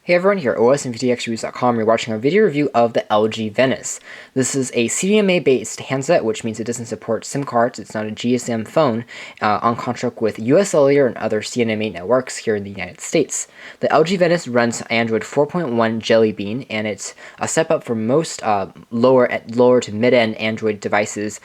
Hey everyone, here at osandvtxreviews.com. You're watching our video review of the LG Venice. This is a CDMA-based handset, which means it doesn't support SIM cards. It's not a GSM phone, on contract with US Cellular and other CDMA networks here in the United States. The LG Venice runs Android 4.1 Jelly Bean, and it's a step up from most lower to mid-end Android devices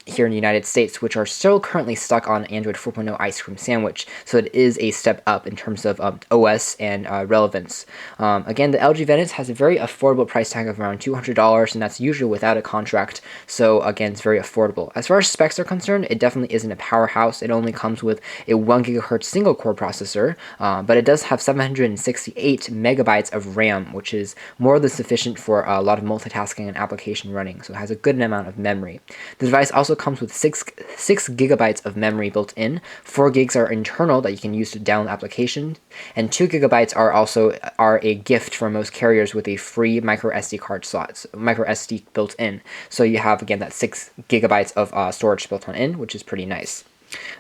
here in the United States, which are still currently stuck on Android 4.0 Ice Cream Sandwich. So it is a step up in terms of OS and relevance. Again, the LG Venice has a very affordable price tag of around $200, and that's usually without a contract, so again, it's very affordable. As far as specs are concerned, it definitely isn't a powerhouse. It only comes with a 1 GHz single-core processor, but it does have 768 megabytes of RAM, which is more than sufficient for a lot of multitasking and application running, so it has a good amount of memory. The device also comes with 6 gigabytes of memory built in. 4 gigs are internal that you can use to download applications, and 2 gigabytes are a gift for most carriers with a free micro SD built in. So you have, again, that 6 gigabytes of storage built on in, which is pretty nice.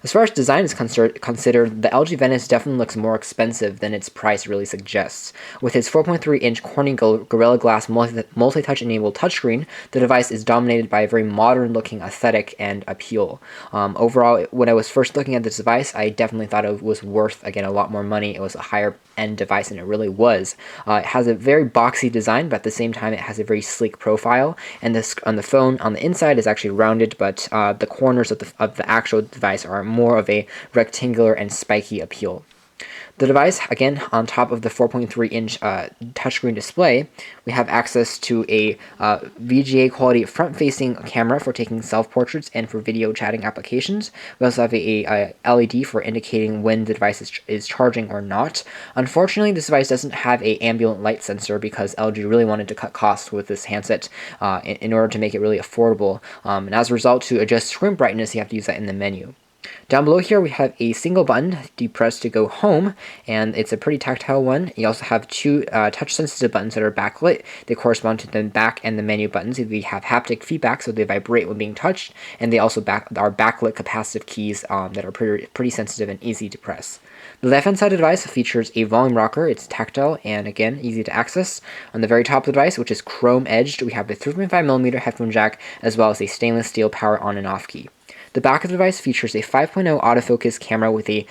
As far as design is considered, the LG Venice definitely looks more expensive than its price really suggests. With its 4.3-inch Corning Gorilla Glass multi-touch enabled touchscreen, the device is dominated by a very modern-looking aesthetic and appeal. Overall, when I was first looking at this device, I definitely thought it was worth, again, a lot more money. It was a higher-end device, and it really was. It has a very boxy design, but at the same time, it has a very sleek profile. And this on the phone, on the inside, is actually rounded, but the corners of the actual device are more of a rectangular and spiky appeal. The device, again, on top of the 4.3-inch touchscreen display, we have access to a VGA quality front-facing camera for taking self-portraits and for video chatting applications. We also have a LED for indicating when the device is charging or not. Unfortunately, this device doesn't have an ambient light sensor because LG really wanted to cut costs with this handset in order to make it really affordable. And as a result, to adjust screen brightness, you have to use that in the menu. Down below here, we have a single button you press to go home, and it's a pretty tactile one. You also have two touch-sensitive buttons that are backlit. They correspond to the back and the menu buttons. We have haptic feedback, so they vibrate when being touched, and they also are backlit capacitive keys that are pretty sensitive and easy to press. The left-hand side of the device features a volume rocker. It's tactile and, again, easy to access. On the very top of the device, which is chrome-edged, we have a 3.5mm headphone jack, as well as a stainless steel power on and off key. The back of the device features a 5.0 autofocus camera with a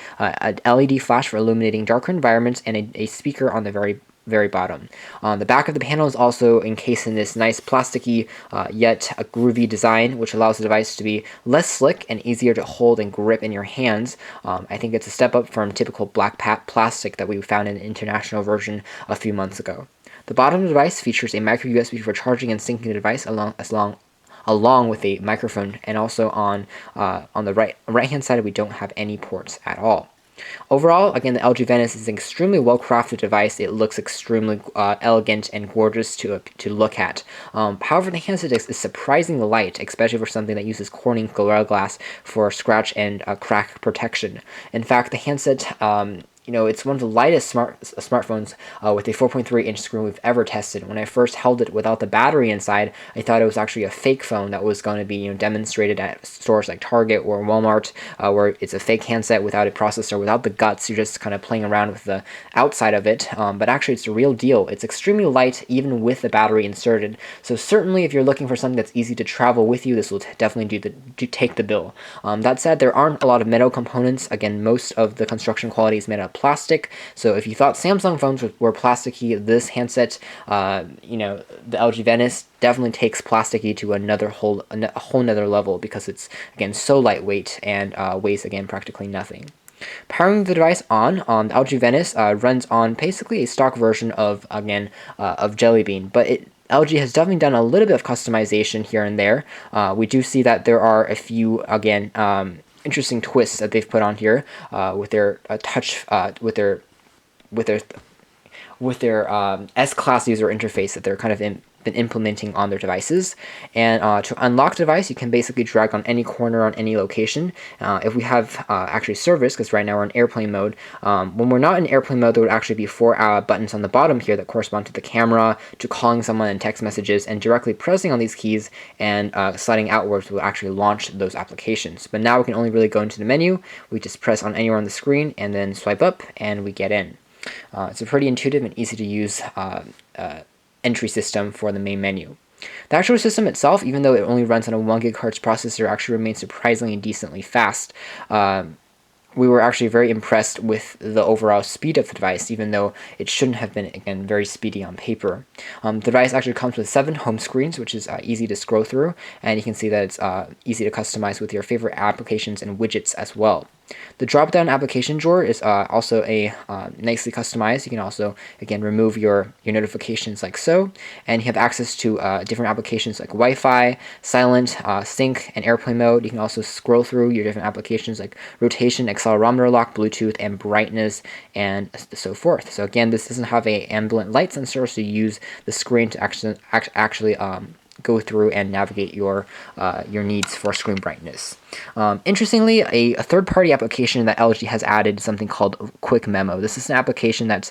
LED flash for illuminating darker environments and a speaker on the very bottom. The back of the panel is also encased in this nice plasticky yet a groovy design, which allows the device to be less slick and easier to hold and grip in your hands. I think it's a step up from typical black plastic that we found in the international version a few months ago. The bottom of the device features a micro USB for charging and syncing the device along with a microphone, and also on the right-hand side, we don't have any ports at all. Overall, again, the LG Venice is an extremely well-crafted device. It looks extremely elegant and gorgeous to look at. However, the handset is surprisingly light, especially for something that uses Corning Gorilla Glass for scratch and crack protection. In fact, the handset it's one of the lightest smartphones with a 4.3-inch screen we've ever tested. When I first held it without the battery inside, I thought it was actually a fake phone that was going to be demonstrated at stores like Target or Walmart, where it's a fake handset without a processor, without the guts. You're just kind of playing around with the outside of it, but actually it's a real deal. It's extremely light, even with the battery inserted. So certainly, if you're looking for something that's easy to travel with you, this will definitely take the bill. That said, there aren't a lot of metal components. Again, most of the construction quality is made out of plastic. So if you thought Samsung phones were plasticky, this handset, the LG Venice definitely takes plasticky to a whole nother level, because it's, again, so lightweight and weighs, again, practically nothing. Powering the device on the LG Venice runs on basically a stock version of Jelly Bean, but LG has definitely done a little bit of customization here and there. We do see that there are a few, interesting twists that they've put on here with their S-Class user interface that they're kind of been implementing on their devices. And to unlock the device, you can basically drag on any corner on any location. If we have actually service, because right now we're in airplane mode, when we're not in airplane mode, there would actually be 4 buttons on the bottom here that correspond to the camera, to calling someone and text messages, and directly pressing on these keys and sliding outwards will actually launch those applications. But now we can only really go into the menu. We just press on anywhere on the screen and then swipe up and we get in. It's a pretty intuitive and easy to use entry system for the main menu. The actual system itself, even though it only runs on a 1 GHz processor, actually remains surprisingly decently fast. We were actually very impressed with the overall speed of the device, even though it shouldn't have been, again, very speedy on paper. The device actually comes with 7 home screens, which is easy to scroll through, and you can see that it's easy to customize with your favorite applications and widgets as well. The drop-down application drawer is also nicely customized. You can also, again, remove your notifications like so, and you have access to different applications like Wi-Fi, silent, sync, and airplane mode. You can also scroll through your different applications like rotation, accelerometer lock, Bluetooth, and brightness, and so forth. So again, this doesn't have a ambient light sensor, so you use the screen to actually go through and navigate your needs for screen brightness. Interestingly, a third-party application that LG has added is something called Quick Memo. This is an application that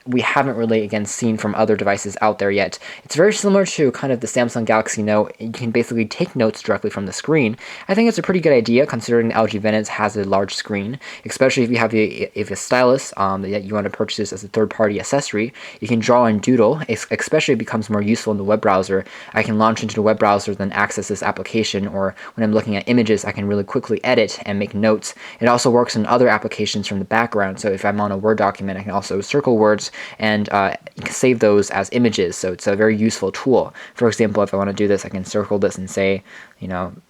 we haven't really, again, seen from other devices out there yet. It's very similar to kind of the Samsung Galaxy Note. You can basically take notes directly from the screen. I think it's a pretty good idea considering the LG Venice has a large screen, especially if you have a stylus that you want to purchase as a third-party accessory. You can draw and doodle, especially it becomes more useful in the web browser. I can launch into the web browser, then access this application, or when I'm looking at images, I can really quickly edit and make notes. It also works in other applications from the background, so if I'm on a Word document, I can also circle words and save those as images, so it's a very useful tool. For example, if I want to do this, I can circle this and say,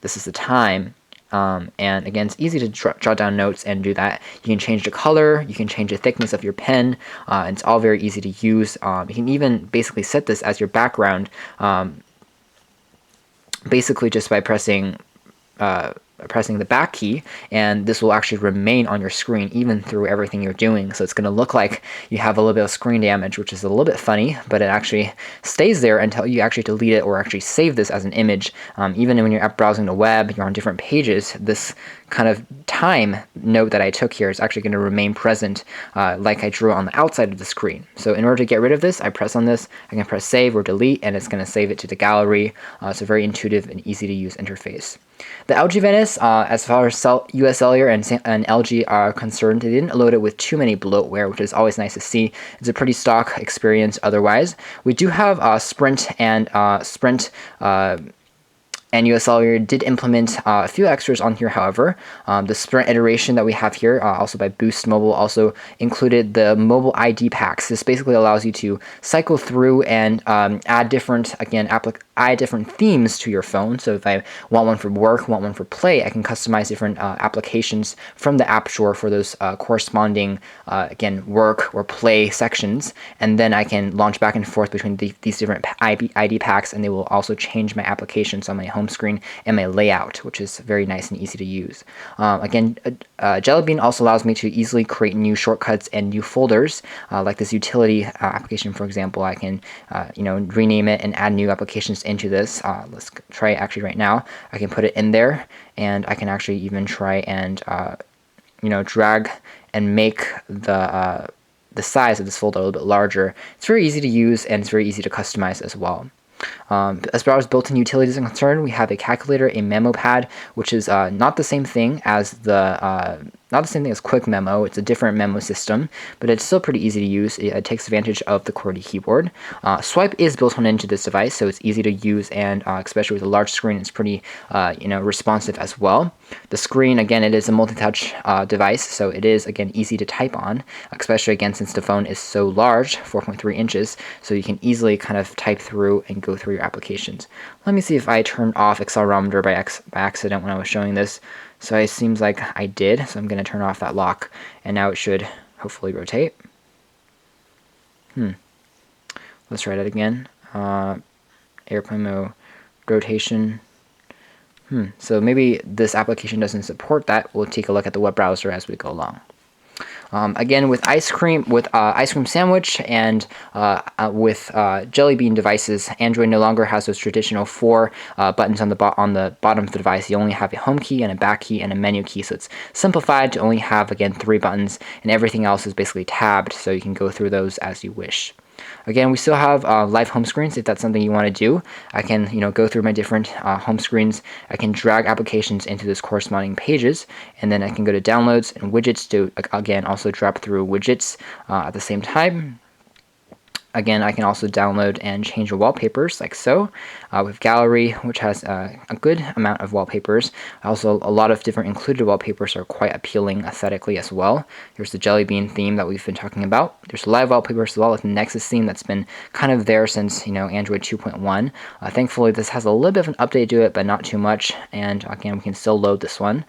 this is the time. And again, it's easy to jot down notes and do that. You can change the color, you can change the thickness of your pen, and it's all very easy to use. You can even basically set this as your background, basically just by pressing the back key, and this will actually remain on your screen even through everything you're doing. So it's going to look like you have a little bit of screen damage, which is a little bit funny, but it actually stays there until you actually delete it or actually save this as an image. Even when you're browsing the web, you're on different pages, this kind of time note that I took here is actually going to remain present like I drew on the outside of the screen. So in order to get rid of this, I press on this, I can press save or delete, and it's going to save it to the gallery. It's a very intuitive and easy to use interface. The LG Venice, as far as US Cellular and LG are concerned, they didn't load it with too many bloatware, which is always nice to see. It's a pretty stock experience otherwise. We do have Sprint and US Cellular did implement a few extras on here, however. The Sprint iteration that we have here, also by Boost Mobile, also included the mobile ID packs. This basically allows you to cycle through and add different themes to your phone. So if I want one for work, want one for play, I can customize different applications from the App Store for those corresponding, again, work or play sections. And then I can launch back and forth between these different ID packs, and they will also change my applications on my home screen and my layout, which is very nice and easy to use. Again, Jelly Bean also allows me to easily create new shortcuts and new folders, like this utility application, for example. I can, rename it and add new applications into this. Let's try it actually right now. I can put it in there, and I can actually even try and, drag and make the size of this folder a little bit larger. It's very easy to use, and it's very easy to customize as well. As far as built-in utilities are concerned, we have a calculator, a memo pad, which is not the same thing as Quick Memo. It's a different memo system, but it's still pretty easy to use. It takes advantage of the QWERTY keyboard. Swipe is built on into this device, so it's easy to use, and especially with a large screen, it's pretty responsive as well. The screen, again, it is a multi-touch device, so it is, again, easy to type on, especially, again, since the phone is so large, 4.3 inches, so you can easily kind of type through and go through your applications. Let me see if I turned off accelerometer by accident when I was showing this. So it seems like I did, so I'm going to turn off that lock, and now it should hopefully rotate. Let's try that again. Airplane mode, rotation. So maybe this application doesn't support that. We'll take a look at the web browser as we go along. Again, with ice cream sandwich and with Jelly Bean devices, Android no longer has those traditional 4 buttons on the bottom of the device. You only have a home key and a back key and a menu key, so it's simplified to only have, again, 3 buttons, and everything else is basically tabbed, so you can go through those as you wish. Again, we still have live home screens if that's something you want to do. I can go through my different home screens. I can drag applications into those corresponding pages, and then I can go to downloads and widgets to again also drop through widgets at the same time. Again, I can also download and change the wallpapers like so. With Gallery, which has a good amount of wallpapers. Also, a lot of different included wallpapers are quite appealing aesthetically as well. There's the Jelly Bean theme that we've been talking about. There's live wallpapers as well, like the Nexus theme that's been kind of there since Android 2.1. Thankfully, this has a little bit of an update to it, but not too much. And again, we can still load this one.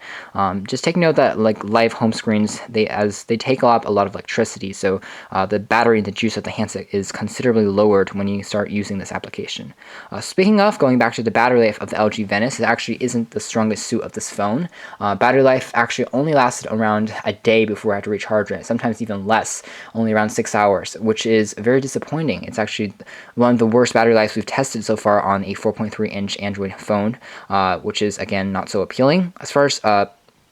Just take note that like live home screens, they take up a lot of electricity, so the battery and the juice of the handset is considerably lowered when you start using this application. Speaking of, going back to the battery life of the LG Venice, it actually isn't the strongest suit of this phone. Battery life actually only lasted around a day before I had to recharge it, sometimes even less, only around 6 hours, which is very disappointing. It's actually one of the worst battery lives we've tested so far on a 4.3-inch Android phone, which is, again, not so appealing. As far as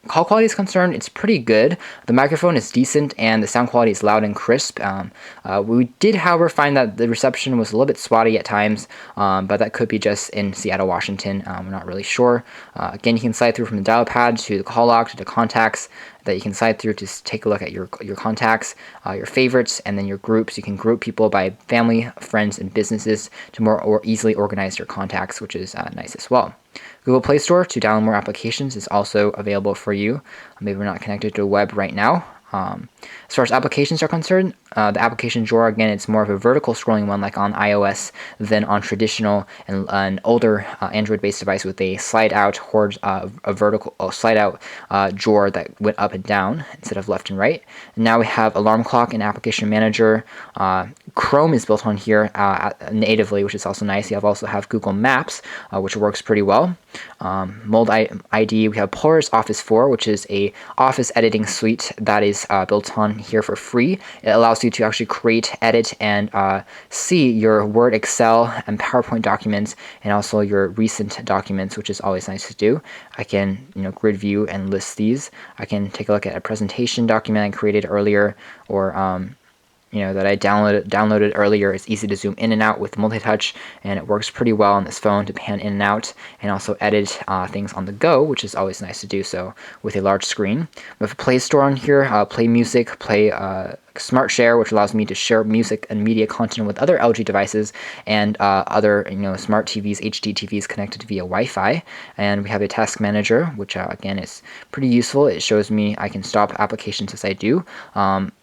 call quality is concerned, it's pretty good. The microphone is decent, and the sound quality is loud and crisp. We did, however, find that the reception was a little bit spotty at times, but that could be just in Seattle, Washington. We're not really sure. Again, you can slide through from the dial pad to the call log to the contacts that you can slide through to take a look at your contacts, your favorites, and then your groups. You can group people by family, friends, and businesses to more easily organize your contacts, which is nice as well. Google Play Store to download more applications is also available for you. Maybe we're not connected to the web right now. As far as applications are concerned, the application drawer, again, it's more of a vertical scrolling one like on iOS than on traditional and an older Android-based device with a slide-out drawer that went up and down instead of left and right. And now we have Alarm Clock and Application Manager. Chrome is built on here natively, which is also nice. You also have Google Maps, which works pretty well. Mold ID, we have Polaris Office 4, which is a office editing suite that is built on here for free. It allows you to actually create, edit, and see your Word, Excel, and PowerPoint documents, and also your recent documents, which is always nice to do. I can grid view and list these. I can take a look at a presentation document I created earlier, or that I downloaded earlier. It's easy to zoom in and out with multi-touch, and it works pretty well on this phone to pan in and out, and also edit things on the go, which is always nice to do so with a large screen. We have a Play Store on here, Play Music, Play Smart Share, which allows me to share music and media content with other LG devices and other smart TVs, HD TVs connected via Wi-Fi. And we have a Task Manager, which again is pretty useful. It shows me I can stop applications as I do.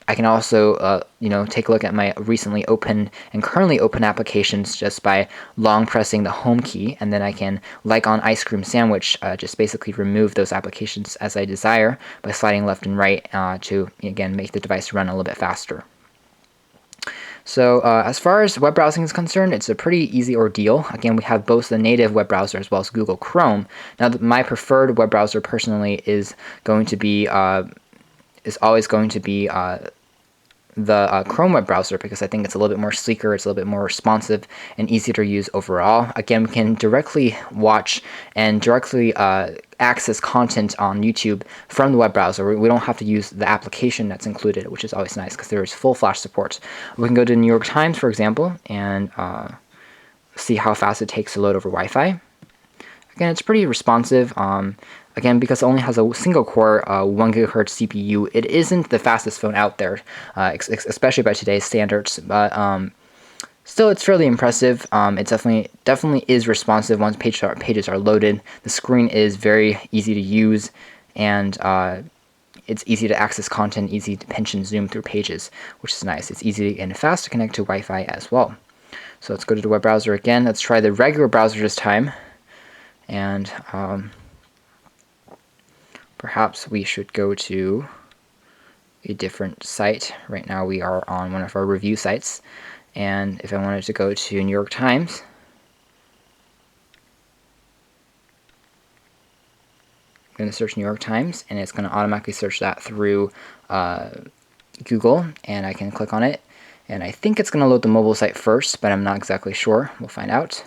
I can also, take a look at my recently opened and currently open applications just by long pressing the home key, and then I can, like on Ice Cream Sandwich, just basically remove those applications as I desire by sliding left and right to, again, make the device run a little bit faster. So as far as web browsing is concerned, it's a pretty easy ordeal. Again, we have both the native web browser as well as Google Chrome. Now, my preferred web browser personally is always going to be the Chrome web browser, because I think it's a little bit more sleeker, it's a little bit more responsive, and easier to use overall. Again, we can directly watch and directly access content on YouTube from the web browser. We don't have to use the application that's included, which is always nice because there is full Flash support. We can go to New York Times, for example, and see how fast it takes to load over Wi-Fi. Again, it's pretty responsive. Again, because it only has a single core 1 GHz CPU, it isn't the fastest phone out there, especially by today's standards. But still, it's fairly impressive. It definitely is responsive once pages are loaded. The screen is very easy to use, and it's easy to access content, easy to pinch and zoom through pages, which is nice. It's easy and fast to connect to Wi-Fi as well. So let's go to the web browser again. Let's try the regular browser this time, and perhaps we should go to a different site. Right now we are on one of our review sites, and if I wanted to go to New York Times, I'm going to search New York Times, and it's going to automatically search that through Google, and I can click on it, and I think it's going to load the mobile site first, but I'm not exactly sure. We'll find out.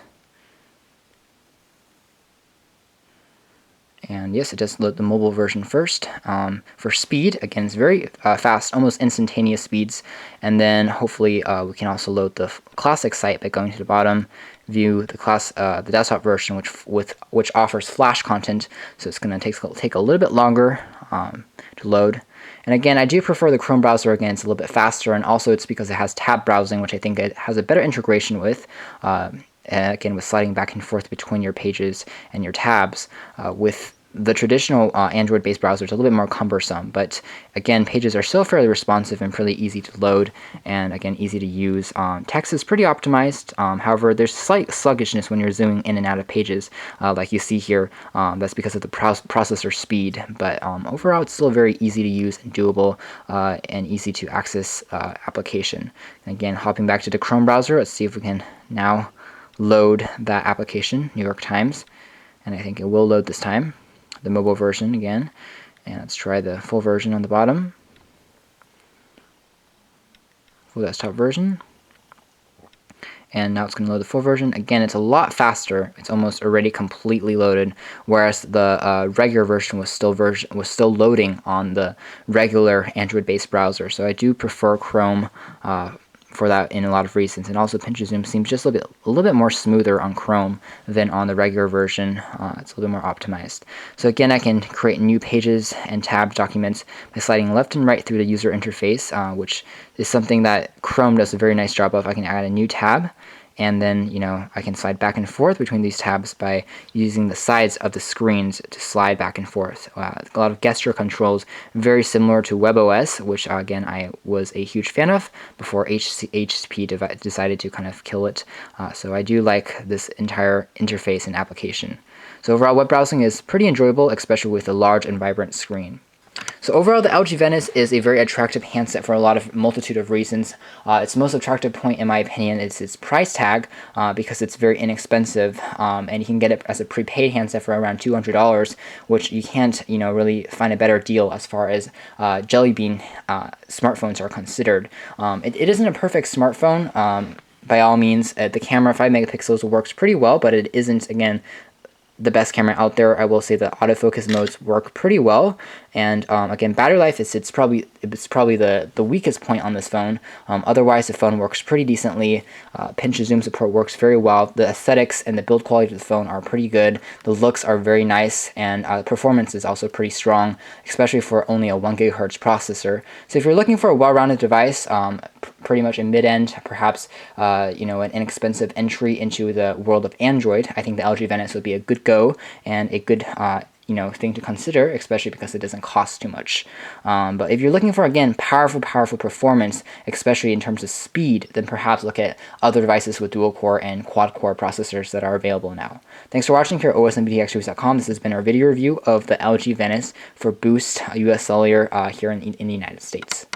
And yes, it does load the mobile version first. For speed, again, it's very fast, almost instantaneous speeds. And then hopefully we can also load the classic site by going to the bottom, view the desktop version, which offers Flash content. So it's going to take a little bit longer to load. And again, I do prefer the Chrome browser. Again, it's a little bit faster, and also it's because it has tab browsing, which I think it has a better integration with. Again, with sliding back and forth between your pages and your tabs. With the traditional Android-based browser, it's a little bit more cumbersome, but again, pages are still fairly responsive and fairly easy to load, and again, easy to use. Text is pretty optimized. However, there's slight sluggishness when you're zooming in and out of pages, like you see here. That's because of the processor speed, but overall, it's still very easy to use and doable, and easy to access application. And again, hopping back to the Chrome browser, let's see if we can now load that application, New York Times, and I think it will load this time. The mobile version again, and let's try the full version on the bottom, full desktop version, and now it's going to load the full version. Again, it's a lot faster. It's almost already completely loaded, whereas the regular version was still loading on the regular Android-based browser. So I do prefer Chrome for that in a lot of reasons, and also pinch to zoom seems just a little bit more smoother on Chrome than on the regular version. It's a little bit more optimized. So again, I can create new pages and tab documents by sliding left and right through the user interface, which is something that Chrome does a very nice job of. I can add a new tab, and then I can slide back and forth between these tabs by using the sides of the screens to slide back and forth. A lot of gesture controls, very similar to WebOS, which again I was a huge fan of before HP decided to kind of kill it. So I do like this entire interface and application. So overall, web browsing is pretty enjoyable, especially with a large and vibrant screen. So overall, the LG Venice is a very attractive handset for a multitude of reasons. Its most attractive point, in my opinion, is its price tag, because it's very inexpensive, and you can get it as a prepaid handset for around $200, which you can't, really find a better deal as far as Jelly Bean smartphones are considered. It isn't a perfect smartphone. By all means, the camera, 5 megapixels, works pretty well, but it isn't, again, the best camera out there. I will say the autofocus modes work pretty well, and again, battery life it's probably the weakest point on this phone. Otherwise, the phone works pretty decently. Pinch to zoom support works very well. The aesthetics and the build quality of the phone are pretty good. The looks are very nice, and performance is also pretty strong, especially for only a 1 GHz processor. So if you're looking for a well-rounded device, pretty much a mid-end, perhaps an inexpensive entry into the world of Android, I think the LG Venice would be a good go and a good thing to consider, especially because it doesn't cost too much. But if you're looking for, again, powerful performance, especially in terms of speed, then perhaps look at other devices with dual-core and quad-core processors that are available now. Thanks for watching here at osmbtxreviews.com. This has been our video review of the LG Venice for Boost US Cellular here in the United States.